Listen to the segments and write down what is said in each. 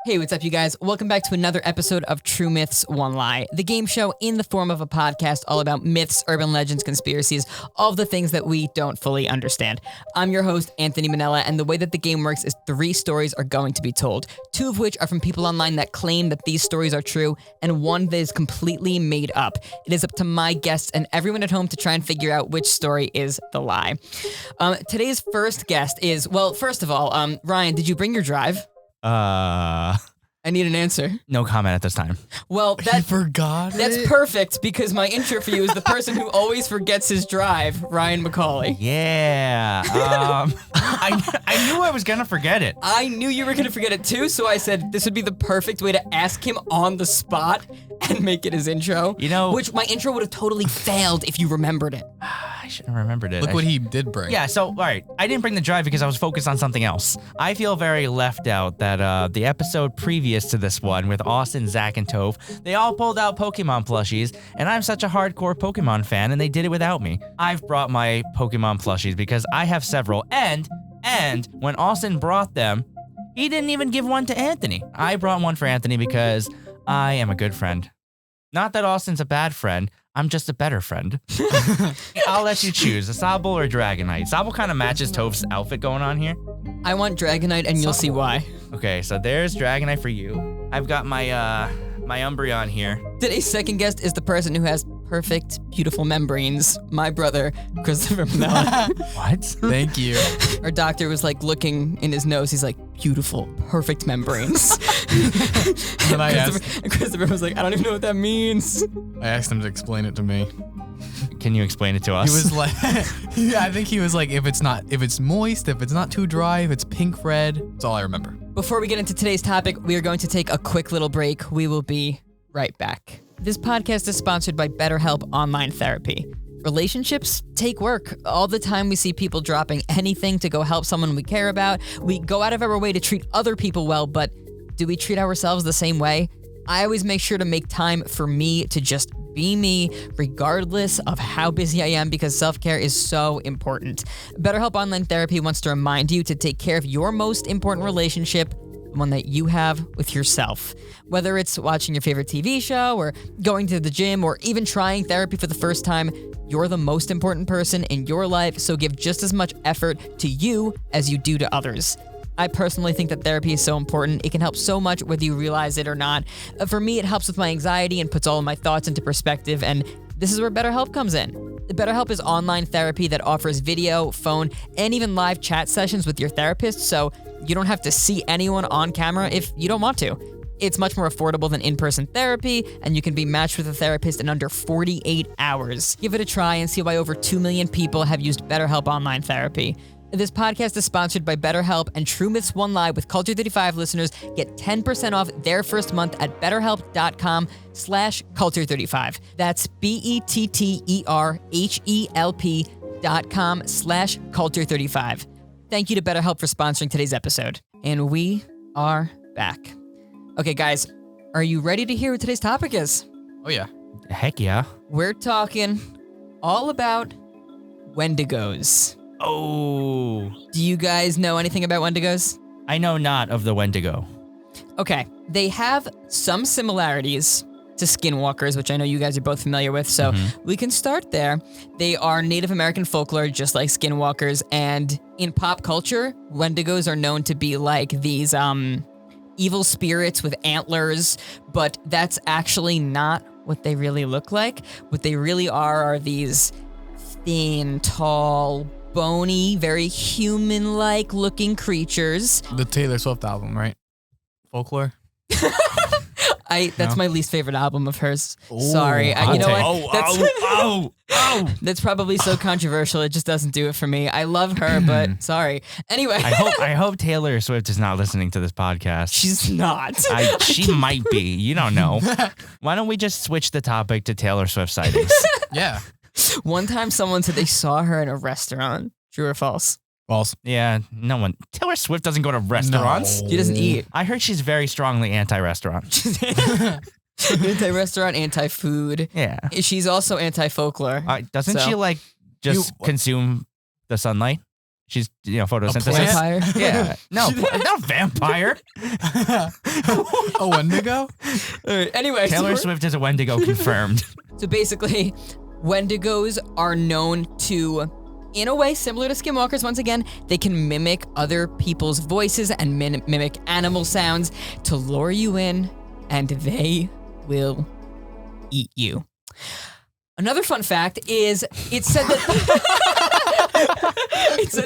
Hey, what's up, you guys? Welcome back to another episode of True Myths, One Lie, the game show in the form of a podcast all about myths, urban legends, conspiracies, all of the things that we don't fully understand. I'm your host, Anthony Mennella, and the way that the game works is 3 stories are going to be told, 2 of which are from people online that claim that these stories are true, and 1 that is completely made up. It is up to my guests and everyone at home to try and figure out which story is the lie. Today's first guest is, well, first of all, Ryan, did you bring your drive? I need an answer. No comment at this time. Well, He forgot that's it? perfect because my intro for you is the person who always forgets his drive, Ryan McCauley. Yeah. I knew I was gonna forget it. I knew you were going to forget it too, so I said this would be the perfect way to ask him on the spot and make it his intro. You know, Which my intro would have totally failed if you remembered it. I should have remembered it. Look what he did bring. Yeah, so, all right. I didn't bring the drive because I was focused on something else. I feel very left out that the episode previous to this one with Austin, Zach, and Tove, they all pulled out Pokemon plushies, and I'm such a hardcore Pokemon fan, and they did it without me. I've brought my Pokemon plushies because I have several, and when Austin brought them, he didn't even give one to Anthony. I brought one for Anthony because I am a good friend. Not that Austin's a bad friend, I'm just a better friend. I'll let you choose, a Sobble or a Dragonite. Sobble kind of matches Tove's outfit going on here. I want Dragonite and you'll see why. Okay, so there's Dragonite for you. I've got my my Umbreon here. Today's second guest is the person who has perfect, beautiful membranes, my brother, Christopher Mennella. What? Thank you. Our doctor was like looking in his nose. He's like, beautiful, perfect membranes. Then I asked, And Christopher was like, I don't even know what that means. him to explain it to me. Can you explain it to us? He was like, yeah, I think he was like, if it's moist, if it's not too dry, if it's pink red. That's all I remember. Before we get into today's topic, we are going to take a quick little break. We will be right back. This podcast is sponsored by BetterHelp Online Therapy. Relationships take work. All the time we see people dropping anything to go help someone we care about. We go out of our way to treat other people well, but do we treat ourselves the same way? I always make sure to make time for me to just be me, regardless of how busy I am, because self-care is so important. BetterHelp Online Therapy wants to remind you to take care of your most important relationship, the one that you have with yourself. Whether it's watching your favorite TV show or going to the gym or even trying therapy for the first time, you're the most important person in your life, so give just as much effort to you as you do to others. I personally think that therapy is so important. It can help so much whether you realize it or not. For me, it helps with my anxiety and puts all of my thoughts into perspective, and this is where BetterHelp comes in. BetterHelp is online therapy that offers video, phone, and even live chat sessions with your therapist, so you don't have to see anyone on camera if you don't want to. It's much more affordable than in-person therapy, and you can be matched with a therapist in under 48 hours. Give it a try and see why over 2 million people have used BetterHelp Online Therapy. This podcast is sponsored by BetterHelp, and True Myths One Lie with Culture 35 listeners get 10% off their first month at betterhelp.com/culture35. That's BetterHelp.com/culture35. Thank you to BetterHelp for sponsoring today's episode. And we are back. Okay, guys, are you ready to hear what today's topic is? Oh, yeah. Heck yeah. We're talking all about Wendigos. Oh. Do you guys know anything about Wendigos? I know not of the Wendigo. Okay, they have some similarities to skinwalkers, which I know you guys are both familiar with, so we can start there. They are Native American folklore, just like skinwalkers, and in pop culture, Wendigos are known to be like these evil spirits with antlers, but that's actually not what they really look like. What they really are these thin, tall, bony, very human-like looking creatures. The Taylor Swift album, right? Folklore? That's my least favorite album of hers. Ooh, Sorry. You know what? Oh. That's probably so controversial. It just doesn't do it for me. I love her, but sorry. Anyway. I hope Taylor Swift is not listening to this podcast. She's not. She might be. You don't know. Why don't we just switch the topic to Taylor Swift sightings? Yeah. One time someone said they saw her in a restaurant. True or false? False. Yeah, no one. Taylor Swift doesn't go to restaurants. No. She doesn't eat. I heard she's very strongly anti-restaurant. Anti-restaurant, anti-food. Yeah. She's also anti-folklore. Doesn't she like just consume the sunlight? She's, photosynthesis. Vampire? Yeah. No, not vampire. A Wendigo? All right, anyway, Taylor Swift is a Wendigo confirmed. So basically, Wendigos are known to, in a way similar to skinwalkers, once again, they can mimic other people's voices and mimic animal sounds to lure you in, and they will eat you. Another fun fact is it said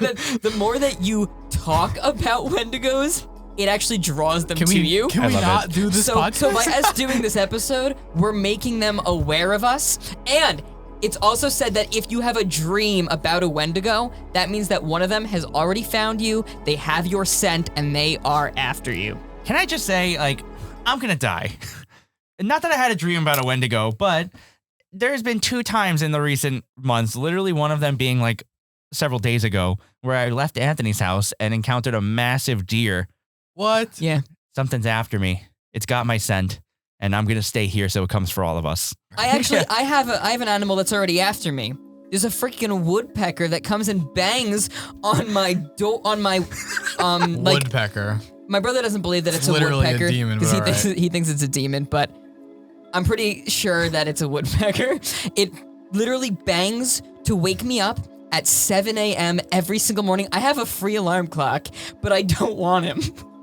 that the more that you talk about Wendigos, it actually draws them to you. Can we not do this podcast? So by us doing this episode, we're making them aware of us. And it's also said that if you have a dream about a Wendigo, that means that one of them has already found you, they have your scent, and they are after you. Can I just say, I'm gonna die. Not that I had a dream about a Wendigo, but there's been 2 times in the recent months, literally one of them being several days ago, where I left Anthony's house and encountered a massive deer. What? Yeah. Something's after me. It's got my scent, and I'm gonna stay here so it comes for all of us. I have an animal that's already after me. There's a freaking woodpecker that comes and bangs on my door, Woodpecker. My brother doesn't believe that it's a literally woodpecker a demon, because but he thinks it's a demon, but I'm pretty sure that it's a woodpecker. It literally bangs to wake me up at 7 a.m. every single morning. I have a free alarm clock, but I don't want him.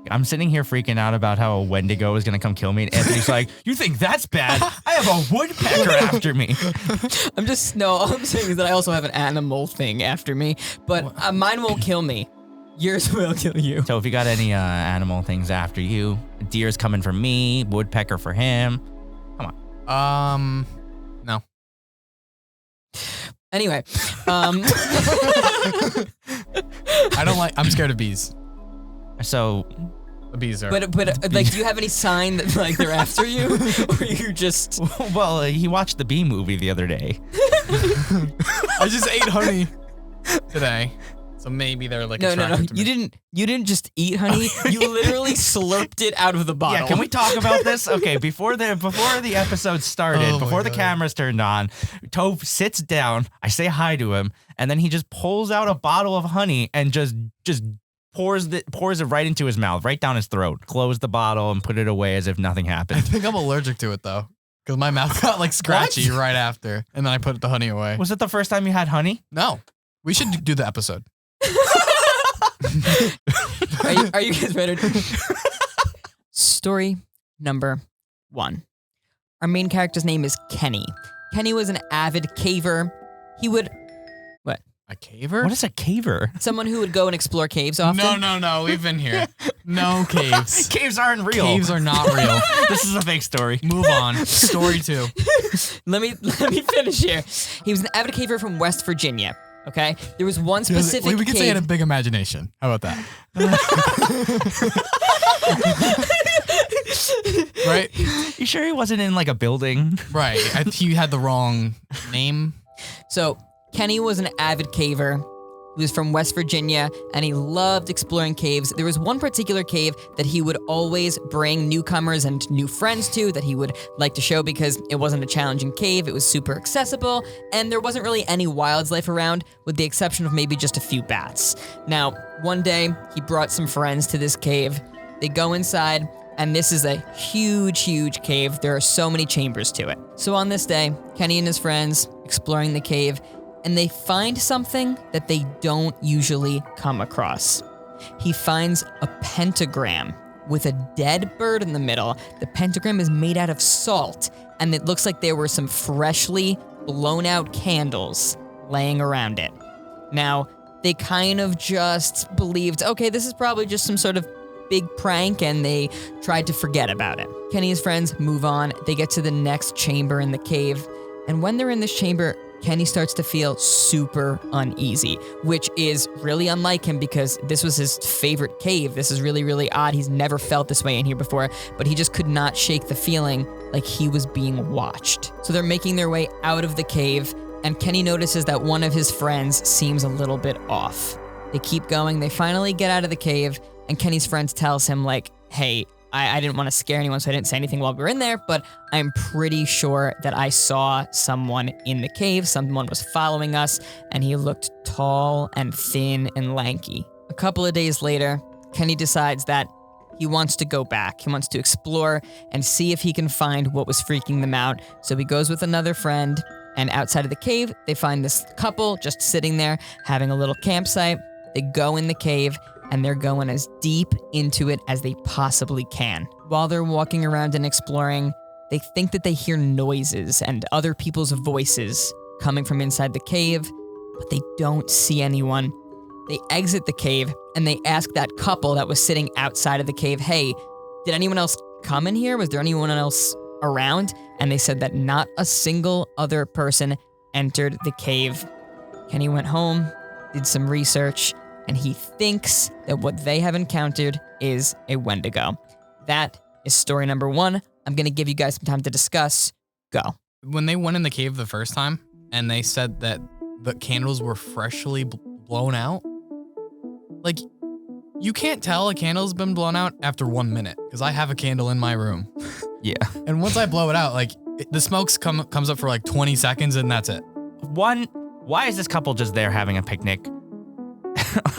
I'm sitting here freaking out about how a Wendigo is gonna come kill me, and Anthony's like, "You think that's bad? I have a woodpecker after me." All I'm saying is that I also have an animal thing after me, but mine won't kill me. Yours will kill you. So if you got any animal things after you, deer's coming for me, woodpecker for him. Come on. No. Anyway, I'm scared of bees. So The bees are. but do you have any sign that they're after you, or you just? Well, he watched the bee movie the other day. I just ate honey today, so maybe they're No. attracted to me. You didn't just eat honey. You literally slurped it out of the bottle. Yeah, can we talk about this? Okay, before the episode started, before the cameras turned on, Tove sits down. I say hi to him, and then he just pulls out a bottle of honey and just pours it right into his mouth, right down his throat. Close the bottle and put it away as if nothing I happened. think I'm allergic to it though, because my mouth got scratchy right after, and then I put the honey away. Was it the first time you had honey? No, we should do the episode. Are you guys ready? Story number 1. Our main character's name is Kenny. Kenny was an avid caver. He would... What? A caver? What is a caver? Someone who would go and explore caves often. No. We've been here. No caves. Caves aren't real. Caves are not real. This is a fake story. Move on. Story 2. Let me finish here. He was an avid caver from West Virginia. Okay? There was one specific We could cave. say he had a big imagination. How about that? Right? You sure he wasn't in a building? Right. He had the wrong name. So, Kenny was an avid caver. He was from West Virginia, and he loved exploring caves. There was one particular cave that he would always bring newcomers and new friends to that he would like to show because it wasn't a challenging cave. It was super accessible, and there wasn't really any wildlife around, with the exception of maybe just a few bats. Now, one day, he brought some friends to this cave. They go inside, and this is a huge, huge cave. There are so many chambers to it. So on this day, Kenny and his friends exploring the cave, and they find something that they don't usually come across. He finds a pentagram with a dead bird in the middle. The pentagram is made out of salt, and it looks like there were some freshly blown out candles laying around it. Now, they kind of just believed, okay, this is probably just some sort of big prank, and they tried to forget about it. Kenny and his friends move on. They get to the next chamber in the cave, and when they're in this chamber, Kenny starts to feel super uneasy, which is really unlike him because this was his favorite cave. This is really, really odd. He's never felt this way in here before, but he just could not shake the feeling like he was being watched. So they're making their way out of the cave, and Kenny notices that one of his friends seems a little bit off. They keep going. They finally get out of the cave, and Kenny's friend tells him, hey, I didn't want to scare anyone, so I didn't say anything while we were in there, but I'm pretty sure that I saw someone in the cave. Someone was following us, and he looked tall and thin and lanky. A couple of days later, Kenny decides that he wants to go back. He wants to explore and see if he can find what was freaking them out. So he goes with another friend, and outside of the cave, they find this couple just sitting there having a little campsite. They go in the cave, and they're going as deep into it as they possibly can. While they're walking around and exploring, they think that they hear noises and other people's voices coming from inside the cave, but they don't see anyone. They exit the cave, and they ask that couple that was sitting outside of the cave, hey, did anyone else come in here? Was there anyone else around? And they said that not a single other person entered the cave. Kenny went home, did some research, and he thinks that what they have encountered is a Wendigo. That is story number 1. I'm going to give you guys some time to discuss. Go. When they went in the cave the first time, and they said that the candles were freshly blown out, like, you can't tell a candle's been blown out after 1 minute, because I have a candle in my room. Yeah. And once I blow it out, like, the smoke's comes up for like 20 seconds, and that's it. One, why is this couple just there having a picnic?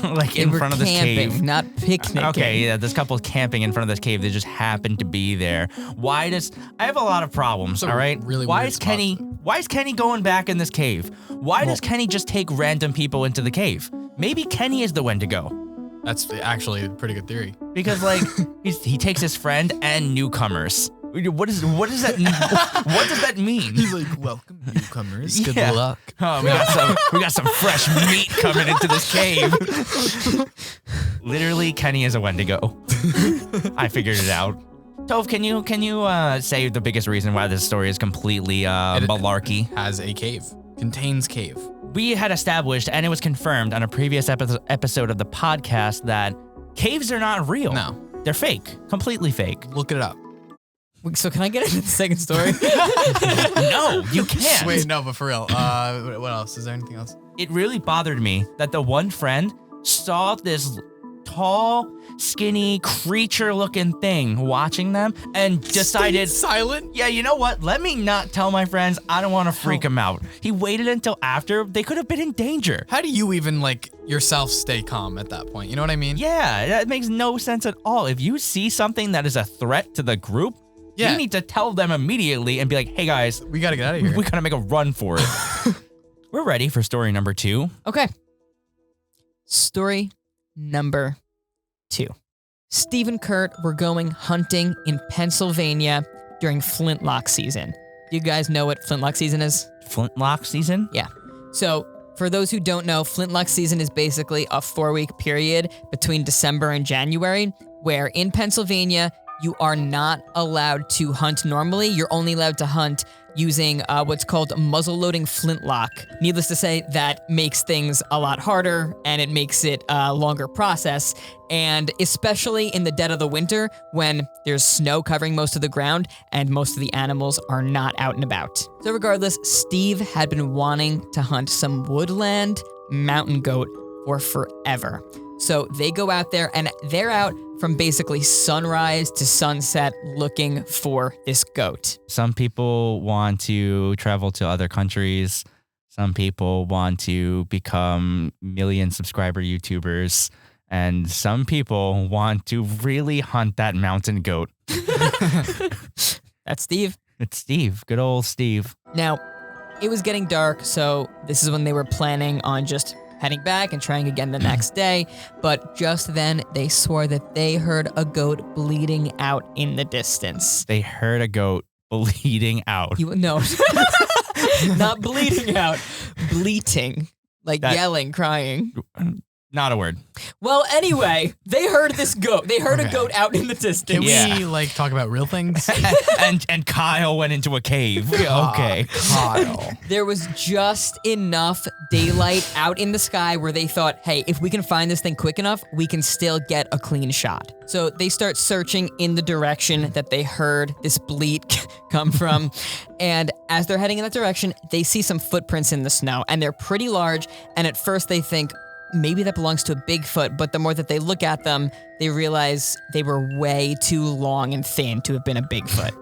Like They in were front of this camping, cave. not picnicking. Okay, yeah, this couple's camping in front of this cave. They just happen to be there. I have a lot of problems, It's a all right? really why weird is spot. Why is Kenny going back in this cave? Why does Kenny just take random people into the cave? Maybe Kenny is the Wendigo. That's actually a pretty good theory. Because like he takes his friend and newcomers. What does that what does that mean? He's like, welcome newcomers. Good Yeah. luck. Oh, we got some fresh meat coming into this cave. Literally, Kenny is a Wendigo. I figured it out. Tove, can you say the biggest reason why this story is completely malarkey? Has a cave. Contains cave. We had established, and it was confirmed on a previous episode of the podcast, that caves are not real. No. They're fake. Completely fake. Look it up. So can I get into the second story? No, you can't. Wait, no, but for real. What else? Is there anything else? It really bothered me that the one friend saw this tall, skinny, creature-looking thing watching them and decided, silent? yeah, you know what? Let me not tell my friends. I don't want to freak them out. He waited until after they could have been in danger. How do you even, like, yourself stay calm at that point? You know what I mean? Yeah, that makes no sense at all. If you see something that is a threat to the group, Yeah. you need to tell them immediately and be like, hey guys, We gotta get out of here. we gotta make a run for it. We're ready for story number 2. Okay. Story number 2. Steve and Kurt were going hunting in Pennsylvania during flintlock season. Do you guys know what flintlock season is? Flintlock season? Yeah. So, for those who don't know, flintlock season is basically a 4-week period between December and January, where in Pennsylvania, you are not allowed to hunt normally. You're only allowed to hunt using what's called muzzle-loading flintlock. Needless to say, that makes things a lot harder, and it makes it a longer process. And especially in the dead of the winter, when there's snow covering most of the ground and most of the animals are not out and about. So regardless, Steve had been wanting to hunt some woodland mountain goat for forever. So they go out there, and they're out from basically sunrise to sunset looking for this goat. Some people want to travel to other countries. Some people want to become million subscriber YouTubers. And some people want to really hunt that mountain goat. That's Steve. It's Steve. Good old Steve. Now, it was getting dark, so this is when they were planning on just heading back and trying again the next day. But just then, they swore that they heard a goat bleeding out in the distance. They heard a goat bleeding out. No, not bleeding out, bleating, like yelling, crying. Not a word. Well, anyway, they heard this goat. They heard a Okay. goat out in the distance. Can Yeah. we, like, talk about real things? and Kyle went into a cave. Okay. Kyle. There was just enough daylight out in the sky where they thought, hey, if we can find this thing quick enough, we can still get a clean shot. So they start searching in the direction that they heard this bleat come from. And as they're heading in that direction, they see some footprints in the snow, and they're pretty large. And at first they think, maybe that belongs to a Bigfoot, but the more that they look at them, they realize they were way too long and thin to have been a Bigfoot.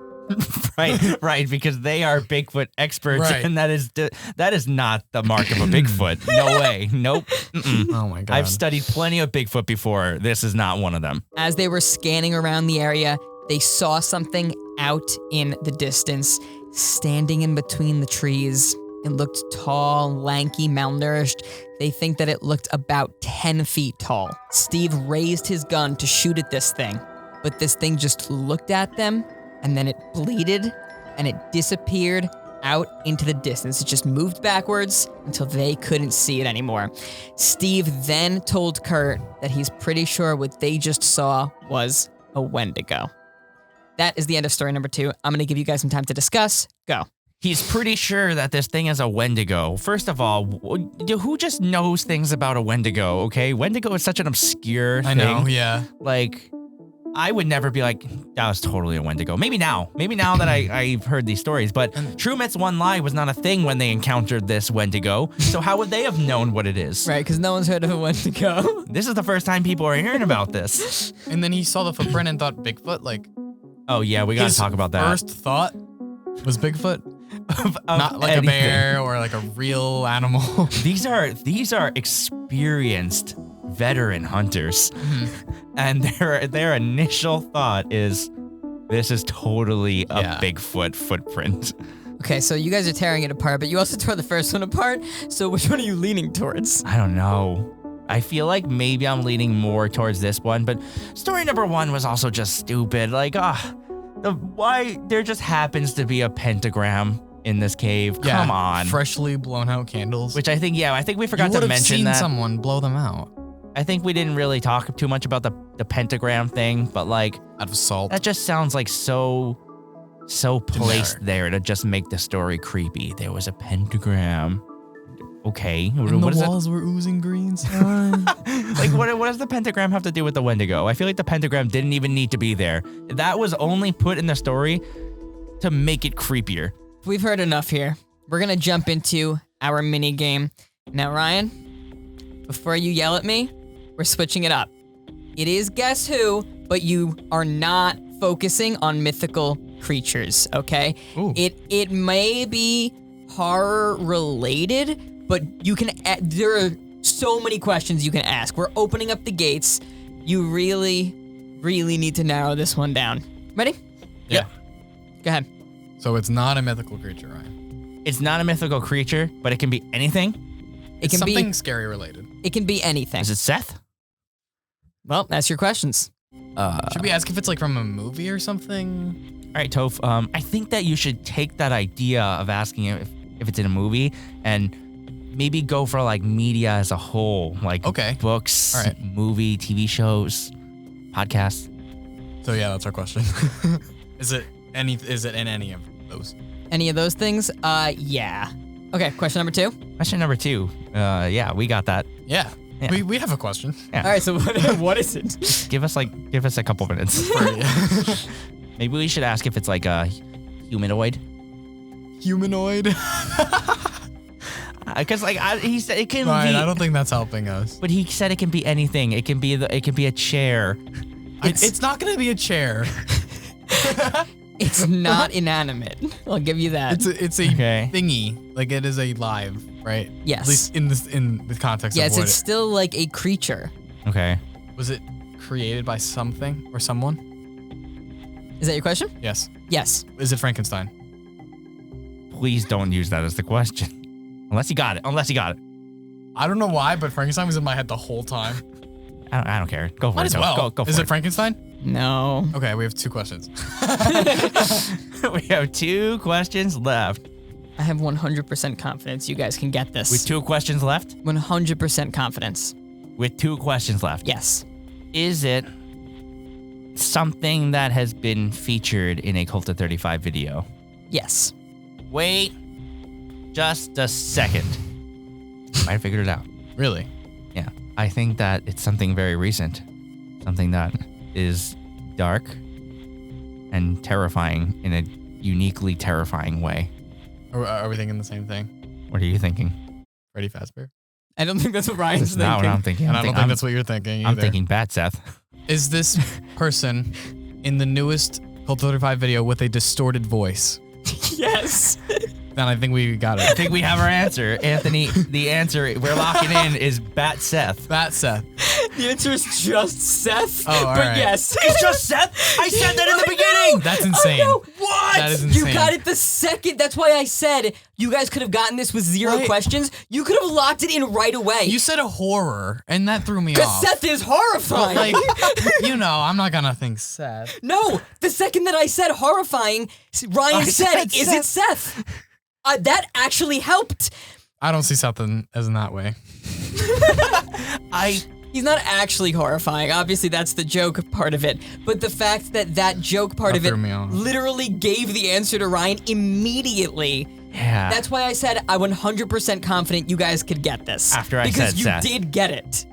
Right, because they are Bigfoot experts, Right. and that is not the mark of a Bigfoot. No way. Nope. Mm-mm. Oh my God. I've studied plenty of Bigfoot before. This is not one of them. As they were scanning around the area, they saw something out in the distance, standing in between the trees. It looked tall, lanky, malnourished. They think that it looked about 10 feet tall. Steve raised his gun to shoot at this thing, but this thing just looked at them, and then it bleated, and it disappeared out into the distance. It just moved backwards until they couldn't see it anymore. Steve then told Kurt that he's pretty sure what they just saw was a Wendigo. That is the end of story number 2. I'm going to give you guys some time to discuss. Go. He's pretty sure that this thing is a Wendigo. First of all, who just knows things about a Wendigo, okay? Wendigo is such an obscure thing. I know, yeah. Like, I would never be like, that was totally a Wendigo. Maybe now that I've heard these stories, but truemythsonelie was not a thing when they encountered this Wendigo. So how would they have known what it is? Right, because no one's heard of a Wendigo. This is the first time people are hearing about this. And then he saw the footprint and thought Bigfoot, like. Oh yeah, we gotta his talk about that. First thought was Bigfoot. Of Not like anything. a bear or like a real animal. These are experienced veteran hunters, and their initial thought is, this is totally a Bigfoot footprint. Okay, so you guys are tearing it apart, but you also tore the first one apart. So which one are you leaning towards? I don't know. I feel like maybe I'm leaning more towards this one, but story number 1 was also just stupid. Like, why there just happens to be a pentagram in this cave. Yeah, Come on. Freshly blown out candles. Which I think we forgot to mention seen that. someone blow them out. I think we didn't really talk too much about the pentagram thing, but like, Out of salt. that just sounds like so placed there to just make the story creepy. There was a pentagram. Okay. And what the is it? walls were oozing green slime. Like, what does the pentagram have to do with the Wendigo? I feel like the pentagram didn't even need to be there. That was only put in the story to make it creepier. We've heard enough here. We're gonna jump into our mini game. Now, Ryan, before you yell at me, we're switching it up. It is Guess Who, but you are not focusing on mythical creatures, okay? Ooh. It may be horror related, but you can, there are so many questions you can ask. We're opening up the gates. You really, really need to narrow this one down. Ready? Yeah. Go ahead. So it's not a mythical creature, Ryan. It's not a mythical creature, but it can be anything. It It's can something be scary related. it can be anything. Is it Seth? Well, that's your questions. Should we ask if it's like from a movie or something? All right, Toph. I think that you should take that idea of asking if it's in a movie and maybe go for like media as a whole, like Okay. books, All right. movie, TV shows, podcasts. So yeah, that's our question. Is it in any of those? Any of those things? Yeah. Okay, question number 2. Question number 2. Yeah, we got that. Yeah. Yeah. We have a question. Yeah. All right, so what is it? Give us a couple minutes. Maybe we should ask if it's like a humanoid. Humanoid? Because he said it can Ryan, be. I don't think that's helping us. But he said it can be anything. It can be a chair. It's not gonna be a chair. It's not inanimate. I'll give you that. It's a Okay. thingy. Like it is a live, right? Yes. At least in the context Yes, of what it's still like a creature. Okay. was it created by something or someone? Is that your question? Yes. Yes. Is it Frankenstein? Please don't use that as the question. Unless you got it. I don't know why, but Frankenstein was in my head the whole time. I don't care. Go for Might it. as well. Go for Is it. it Frankenstein? No. Okay, we have 2 questions. We have 2 questions left. I have 100% confidence you guys can get this. With 2 questions left? 100% confidence. With 2 questions left. Yes. Is it something that has been featured in a Cult of 35 video? Yes. Wait just a second. Might have figured it out. Really? Yeah. I think that it's something very recent. Something that is dark and terrifying in a uniquely terrifying way. Are we thinking the same thing? What are you thinking? Freddy Fazbear? I don't think that's what Ryan's Not thinking. what I'm thinking. And I don't think that's what you're thinking I'm either. thinking Bat Seth. Is this person in the newest Cult 35 video with a distorted voice? Yes. Then I think we got I it. think we have our answer. Anthony, the answer we're locking in is Bat Seth. That's Seth. The answer is just Seth. Oh, all but right. yes. It's just Seth? I said that in the beginning! That's insane. I know. What? That is insane. You got it the second. That's why I said you guys could have gotten this with 0 Right. questions. You could have locked it in right away. You said a horror, and that threw me Because off. Seth is horrifying. Like, I'm not gonna think Seth. No, the second that I said horrifying, Ryan I said, said is it Seth? That actually helped. I don't see Seth as in that way. He's not actually horrifying. Obviously, that's the joke part of it. But the fact that joke part That of it threw me off. literally gave the answer to Ryan immediately. Yeah. That's why I said I'm 100% confident you guys could get this. After I because said you Seth. did get it.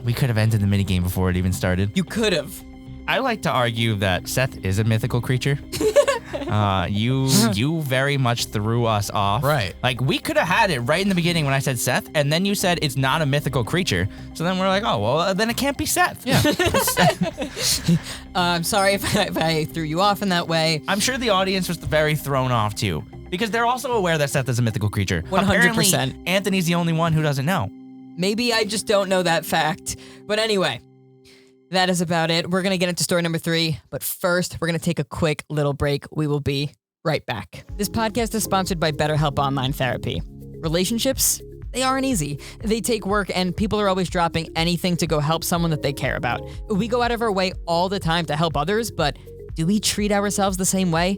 We could have ended the minigame before it even started. You could have. I like to argue that Seth is a mythical creature. You very much threw us off. Right. Like, we could have had it right in the beginning when I said Seth, and then you said it's not a mythical creature. So then we're like, oh, well, then it can't be Seth. Yeah. I'm sorry if I threw you off in that way. I'm sure the audience was very thrown off, too, because they're also aware that Seth is a mythical creature. 100%. Apparently, Anthony's the only one who doesn't know. Maybe I just don't know that fact. But anyway, that is about it. We're going to get into story number 3. But first, we're going to take a quick little break. We will be right back. This podcast is sponsored by BetterHelp Online Therapy. Relationships, they aren't easy. They take work, and people are always dropping anything to go help someone that they care about. We go out of our way all the time to help others, but do we treat ourselves the same way?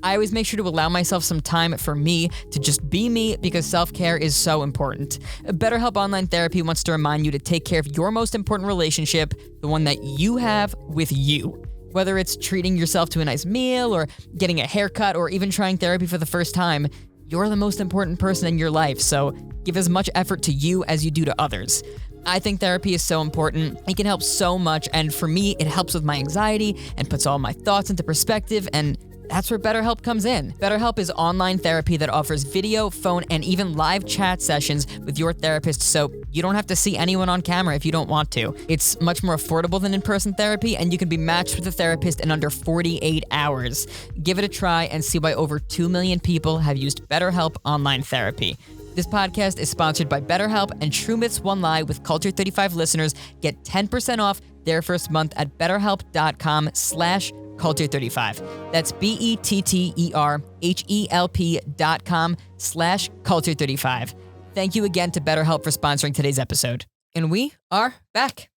I always make sure to allow myself some time for me to just be me because self-care is so important. BetterHelp Online Therapy wants to remind you to take care of your most important relationship, the one that you have with you. Whether it's treating yourself to a nice meal or getting a haircut or even trying therapy for the first time, you're the most important person in your life, so give as much effort to you as you do to others. I think therapy is so important. It can help so much, and for me, it helps with my anxiety and puts all my thoughts into perspective, and that's where BetterHelp comes in. BetterHelp is online therapy that offers video, phone, and even live chat sessions with your therapist, so you don't have to see anyone on camera if you don't want to. It's much more affordable than in-person therapy, and you can be matched with a therapist in under 48 hours. Give it a try and see why over 2 million people have used BetterHelp Online Therapy. This podcast is sponsored by BetterHelp, and truemythsonelie with Culture 35 listeners get 10% off their first month at betterhelp.com/culture35. That's BetterHelp.com/culture35. Thank you again to BetterHelp for sponsoring today's episode. And we are back.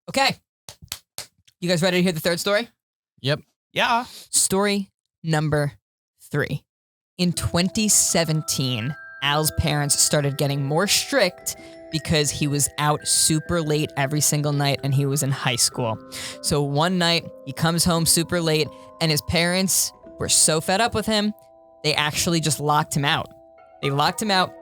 Okay. You guys ready to hear the third story? Yep. Yeah. Story number 3. In 2017, Al's parents started getting more strict because he was out super late every single night and he was in high school. So one night, he comes home super late and his parents were so fed up with him, they actually just locked him out. They locked him out.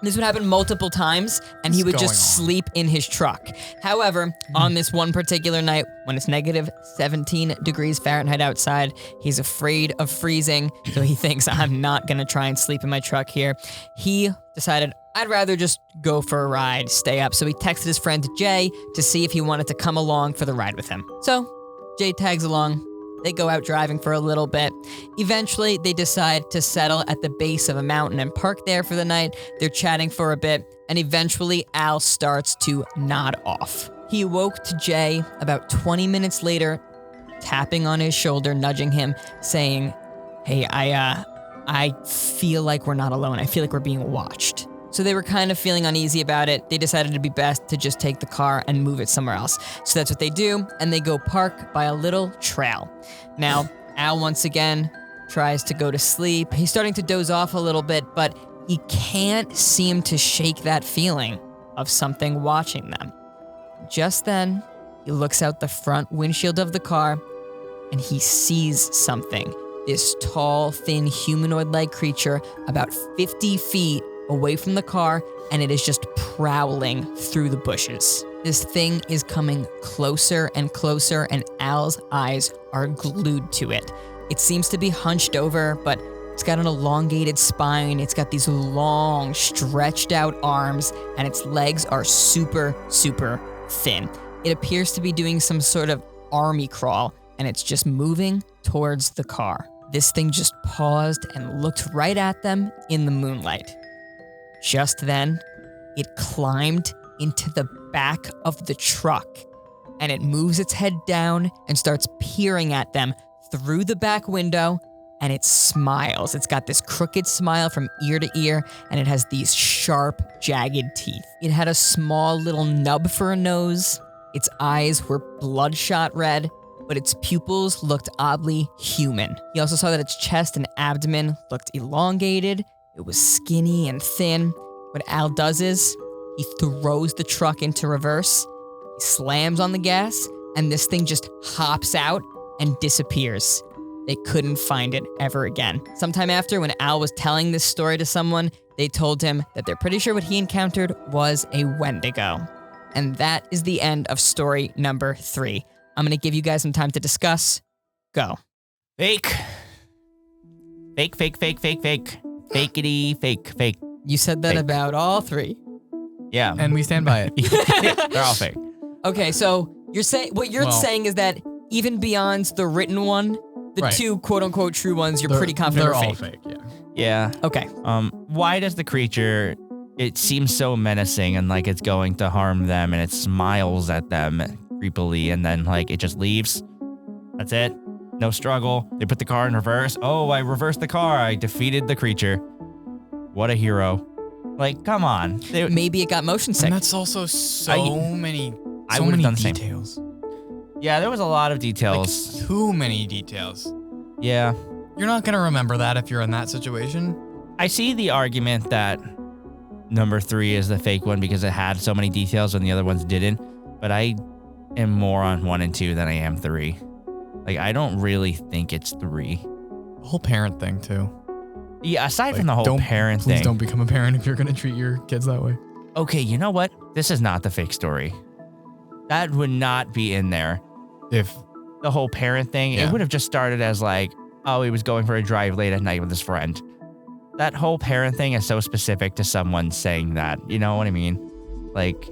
This would happen multiple times, and he would What's just going on? sleep in his truck. However, on this one particular night, when it's negative 17 degrees Fahrenheit outside, he's afraid of freezing, so he thinks, I'm not gonna try and sleep in my truck here. He decided, I'd rather just go for a ride, stay up. So he texted his friend Jay to see if he wanted to come along for the ride with him. So Jay tags along. They go out driving for a little bit. Eventually, they decide to settle at the base of a mountain and park there for the night. They're chatting for a bit, and eventually Al starts to nod off. He awoke to Jay about 20 minutes later, tapping on his shoulder, nudging him, saying, hey, I feel like we're not alone. I feel like we're being watched. So they were kind of feeling uneasy about it. They decided it'd be best to just take the car and move it somewhere else. So that's what they do, and they go park by a little trail. Now, Al once again tries to go to sleep. He's starting to doze off a little bit, but he can't seem to shake that feeling of something watching them. Just then, he looks out the front windshield of the car, and he sees something. This tall, thin, humanoid-like creature about 50 feet away from the car, and it is just prowling through the bushes. This thing is coming closer and closer, and Al's eyes are glued to it. It seems to be hunched over, but It's got an elongated spine. It's got these long, stretched out arms, and its legs are super, super thin. It appears to be doing some sort of army crawl, and it's just moving towards the car. This thing just paused and looked right at them in the moonlight. Just then, it climbed into the back of the truck, and it moves its head down and starts peering at them through the back window, and it smiles. It's got this crooked smile from ear to ear, and it has these sharp, jagged teeth. It had a small little nub for a nose. Its eyes were bloodshot red, but its pupils looked oddly human. He also saw that its chest and abdomen looked elongated. It was skinny and thin. What Al does is, he throws the truck into reverse, he slams on the gas, and this thing just hops out and disappears. They couldn't find it ever again. Sometime after, when Al was telling this story to someone, they told him that they're pretty sure what he encountered was a Wendigo. And that is the end of story number 3. I'm gonna give you guys some time to discuss. Go. Fake. Fake, fake, fake, fake, fake. Fakeity, fake, fake. You said that Fake. about all 3. Yeah. And we stand by it. They're all fake. Okay, so you're saying what you're saying is that even beyond the written one, the Right. 2 quote-unquote true ones, you're pretty confident They're are all fake. fake, Yeah. yeah. Okay. Why does the creature, it seems so menacing and like it's going to harm them, and it smiles at them creepily, and then like it just leaves? That's it? No struggle. They put the car in reverse. Oh, I reversed the car. I defeated the creature. What a hero. Like, come on. Maybe it got motion sick. And that's also many I would've done the same. details. Yeah, there was a lot of details. Like, too many details. Yeah. You're not gonna remember that if you're in that situation. I see the argument that number 3 is the fake one because it had so many details and the other ones didn't. But I am more on 1 and 2 than I am 3. Like, I don't really think it's 3. The whole parent thing too. Yeah, aside Like, from the whole parent Please thing. don't become a parent if you're gonna treat your kids that way. Okay, you know what? This is not the fake story. That would not be in there. If The whole parent thing, Yeah. it would have just started as like, oh, he was going for a drive late at night with his friend. That whole parent thing is so specific to someone saying that. You know what I mean? Like,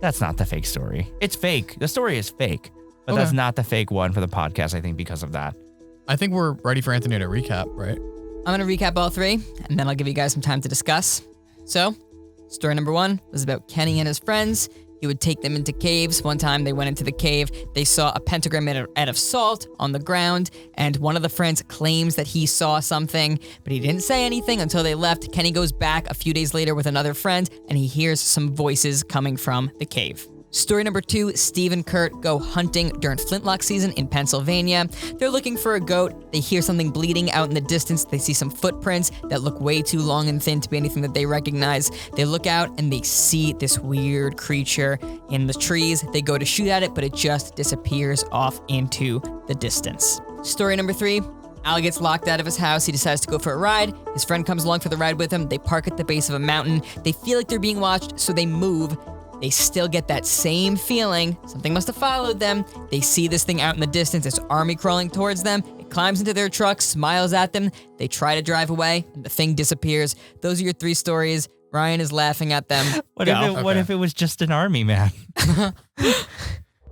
that's not the fake story. It's fake. The story is fake. But Okay. that's not the fake one for the podcast, I think, because of that. I think we're ready for Anthony to recap, right? I'm gonna recap all 3, and then I'll give you guys some time to discuss. So, story number 1 was about Kenny and his friends. He would take them into caves. One time they went into the cave, they saw a pentagram made out of salt on the ground, and one of the friends claims that he saw something, but he didn't say anything until they left. Kenny goes back a few days later with another friend, and he hears some voices coming from the cave. Story number 2, Steve and Kurt go hunting during flintlock season in Pennsylvania. They're looking for a goat. They hear something bleeding out in the distance. They see some footprints that look way too long and thin to be anything that they recognize. They look out and they see this weird creature in the trees. They go to shoot at it, but it just disappears off into the distance. Story number 3, Al gets locked out of his house. He decides to go for a ride. His friend comes along for the ride with him. They park at the base of a mountain. They feel like they're being watched, so they move. They still get that same feeling. Something must have followed them. They see this thing out in the distance. It's army crawling towards them. It climbs into their truck, smiles at them. They try to drive away, and the thing disappears. Those are your 3 stories. Ryan is laughing at them. What Okay. if it was just an army man?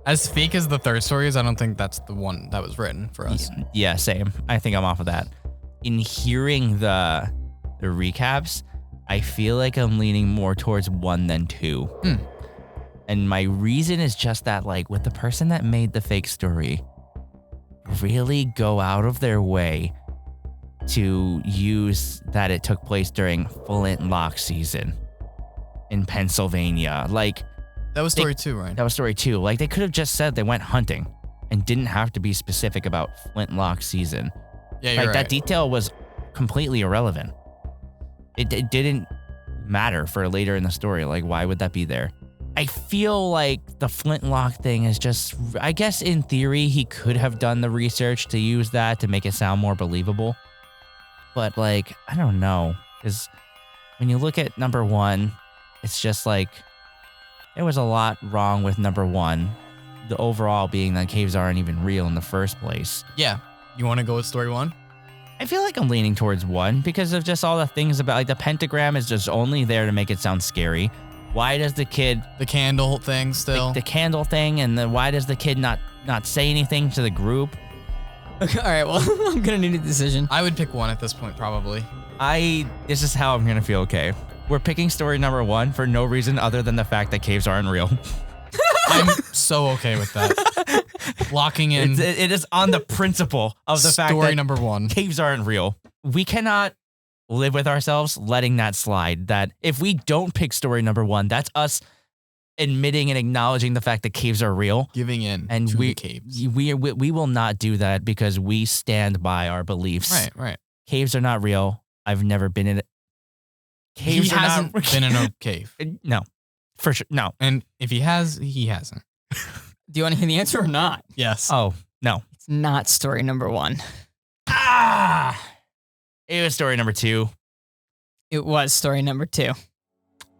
As fake as the 3rd story is, I don't think that's the one that was written for us. Yeah, same. I think I'm off of that. In hearing the recaps, I feel like I'm leaning more towards 1 than 2. And my reason is just that, like, with the person that made the fake story, really go out of their way to use that it took place during flintlock season in Pennsylvania. Like, That was story 2, right? that was story 2. Like, they could have just said they went hunting and didn't have to be specific about flintlock season. Yeah, you're Like, right. that detail was completely irrelevant. It didn't matter for later in the story. Like, why would that be there? I feel like the flintlock thing is just, I guess in theory, he could have done the research to use that to make it sound more believable. But like, I don't know. Because when you look at number 1, it's just like, there was a lot wrong with number 1. The overall being that caves aren't even real in the first place. Yeah. You want to go with story 1? I feel like I'm leaning towards 1 because of just all the things about, like, the pentagram is just only there to make it sound scary. Why does the kid... The candle thing still. The candle thing, and then why does the kid not say anything to the group? Okay, all right, well, I'm gonna need a decision. I would pick 1 at this point, probably. This is how I'm gonna feel, okay? We're picking story number 1 for no reason other than the fact that caves aren't real. I'm so okay with that. Locking in. It is on the principle of the fact that story number 1. caves aren't real. We cannot live with ourselves letting that slide. That if we don't pick story number 1, that's us admitting and acknowledging the fact that caves are real. Giving in and to the caves. We will not do that because we stand by our beliefs. Right. Caves are not real. I've never been in it. Caves he are hasn't not been in a cave. No, for sure. No. And if he has, he hasn't. Do you want to hear the answer or not? Yes. Oh, no. It's not story number 1. It was story number 2. It was story number 2.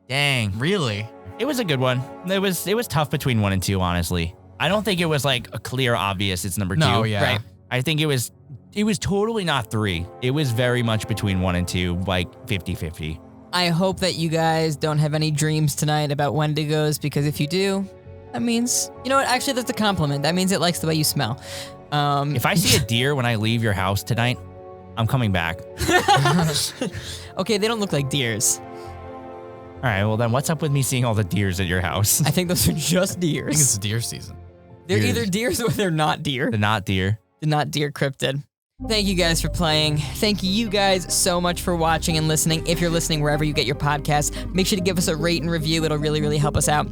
Dang. Really? It was a good one. It was tough between 1 and 2, honestly. I don't think it was like a clear, obvious it's number 2. No, yeah. Right. I think it was totally not 3. It was very much between 1 and 2, like 50-50. I hope that you guys don't have any dreams tonight about Wendigos, because if you do, that means, you know what, actually that's a compliment. That means it likes the way you smell. If I see a deer when I leave your house tonight, I'm coming back. Okay, they don't look like deers. All right, well then what's up with me seeing all the deers at your house? I think those are just I think it's deers. deer season. They're deers. either deers or they're not deer. The not deer. The not deer cryptid. Thank you guys for playing. Thank you guys so much for watching and listening. If you're listening wherever you get your podcasts, make sure to give us a rate and review. It'll really, really help us out.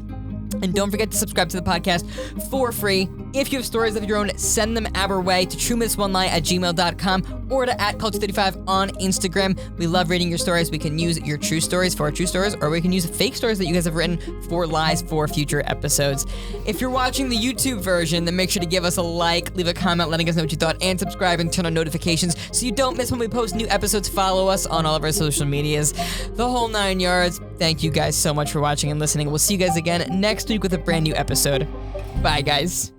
And don't forget to subscribe to the podcast for free. If you have stories of your own, send them our way to truemythsonelie@gmail.com or to @culture35 on Instagram. We love reading your stories. We can use your true stories for our true stories, or we can use fake stories that you guys have written for lies for future episodes. If you're watching the YouTube version, then make sure to give us a like, leave a comment letting us know what you thought, and subscribe and turn on notifications so you don't miss when we post new episodes. Follow us on all of our social medias, the whole 9 yards. Thank you guys so much for watching and listening. We'll see you guys again next week with a brand new episode. Bye, guys.